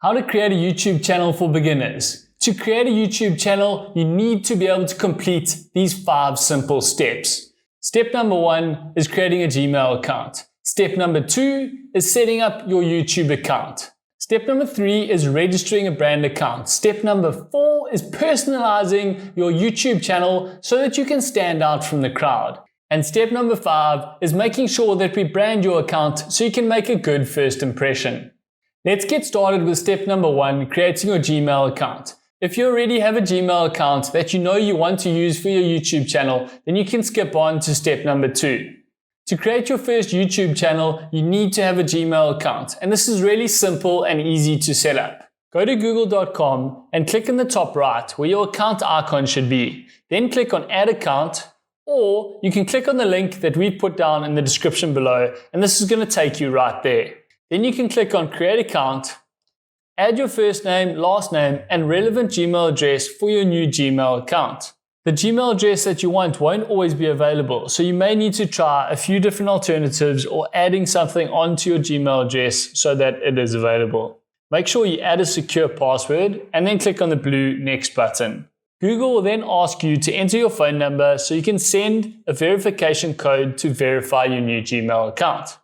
How to create a YouTube channel for beginners. To create a YouTube channel, you need to be able to complete these 5 simple steps. Step number 1 is creating a Gmail account. Step number 2 is setting up your YouTube account. Step number 3 is registering a brand account. Step number 4 is personalizing your YouTube channel so that you can stand out from the crowd. And step number 5 is making sure that we brand your account so you can make a good first impression. Let's get started with step number 1, creating your Gmail account. If you already have a Gmail account that you know you want to use for your YouTube channel, then you can skip on to step number 2. To create your first YouTube channel, you need to have a Gmail account, and this is really simple and easy to set up. Go to google.com and click in the top right where your account icon should be. Then click on Add Account, or you can click on the link that we've put down in the description below, and this is going to take you right there. Then you can click on Create Account, add your first name, last name, and relevant Gmail address for your new Gmail account. The Gmail address that you want won't always be available, so you may need to try a few different alternatives or adding something onto your Gmail address so that it is available. Make sure you add a secure password and then click on the blue Next button. Google will then ask you to enter your phone number so you can send a verification code to verify your new Gmail account.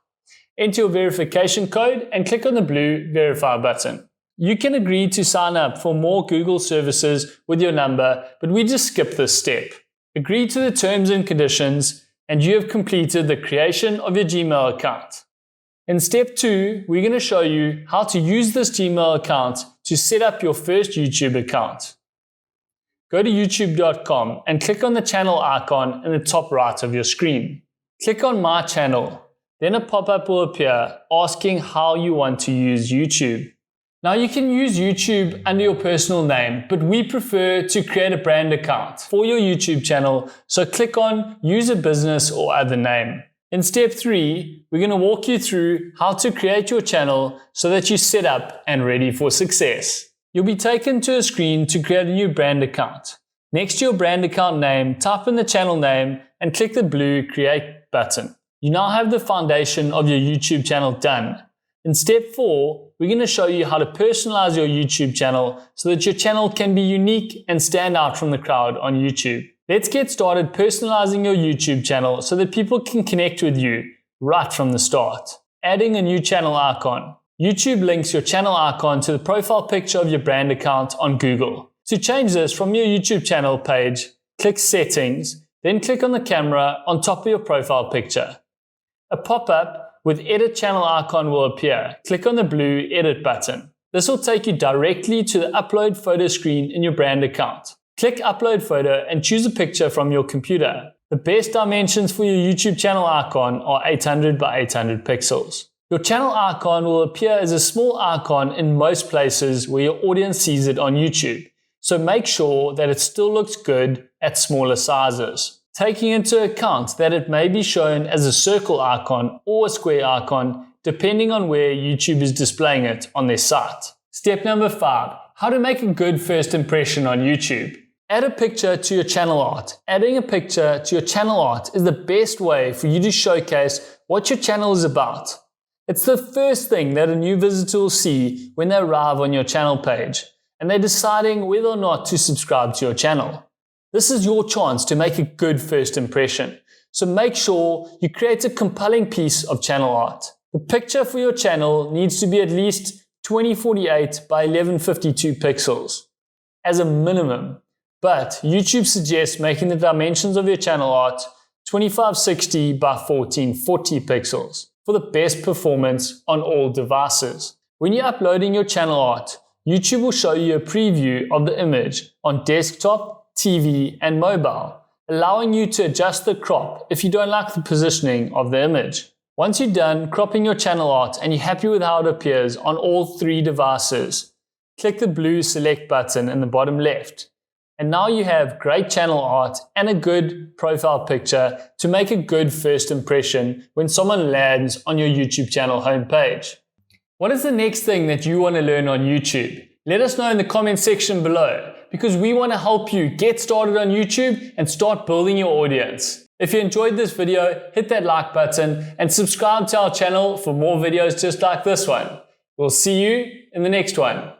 Enter your verification code and click on the blue Verify button. You can agree to sign up for more Google services with your number, but we just skip this step. Agree to the terms and conditions, and you have completed the creation of your Gmail account. In step 2, we're going to show you how to use this Gmail account to set up your first YouTube account. Go to youtube.com and click on the channel icon in the top right of your screen. Click on My Channel. Then a pop-up will appear asking how you want to use YouTube. Now you can use YouTube under your personal name, but we prefer to create a brand account for your YouTube channel, so click on Use a Business or Other Name. In step 3, we're going to walk you through how to create your channel so that you're set up and ready for success. You'll be taken to a screen to create a new brand account. Next to your brand account name, type in the channel name and click the blue Create button. You now have the foundation of your YouTube channel done. In step 4, we're going to show you how to personalize your YouTube channel so that your channel can be unique and stand out from the crowd on YouTube. Let's get started personalizing your YouTube channel so that people can connect with you right from the start. Adding a new channel icon. YouTube links your channel icon to the profile picture of your brand account on Google. To change this from your YouTube channel page, click Settings, then click on the camera on top of your profile picture. A pop-up with Edit Channel icon will appear. Click on the blue Edit button. This will take you directly to the Upload Photo screen in your brand account. Click Upload Photo and choose a picture from your computer. The best dimensions for your YouTube channel icon are 800 by 800 pixels. Your channel icon will appear as a small icon in most places where your audience sees it on YouTube, so make sure that it still looks good at smaller sizes. Taking into account that it may be shown as a circle icon or a square icon depending on where YouTube is displaying it on their site. Step number 5, how to make a good first impression on YouTube. Add a picture to your channel art. Adding a picture to your channel art is the best way for you to showcase what your channel is about. It's the first thing that a new visitor will see when they arrive on your channel page, and they're deciding whether or not to subscribe to your channel. This is your chance to make a good first impression, so make sure you create a compelling piece of channel art. The picture for your channel needs to be at least 2048 by 1152 pixels as a minimum, but YouTube suggests making the dimensions of your channel art 2560 by 1440 pixels for the best performance on all devices. When you're uploading your channel art, YouTube will show you a preview of the image on desktop, TV, and mobile, allowing you to adjust the crop if you don't like the positioning of the image. Once you're done cropping your channel art and you're happy with how it appears on all 3 devices, click the blue Select button in the bottom left. And now you have great channel art and a good profile picture to make a good first impression when someone lands on your YouTube channel homepage. What is the next thing that you want to learn on YouTube? Let us know in the comment section below, because we want to help you get started on YouTube and start building your audience. If you enjoyed this video, hit that like button and subscribe to our channel for more videos just like this one. We'll see you in the next one.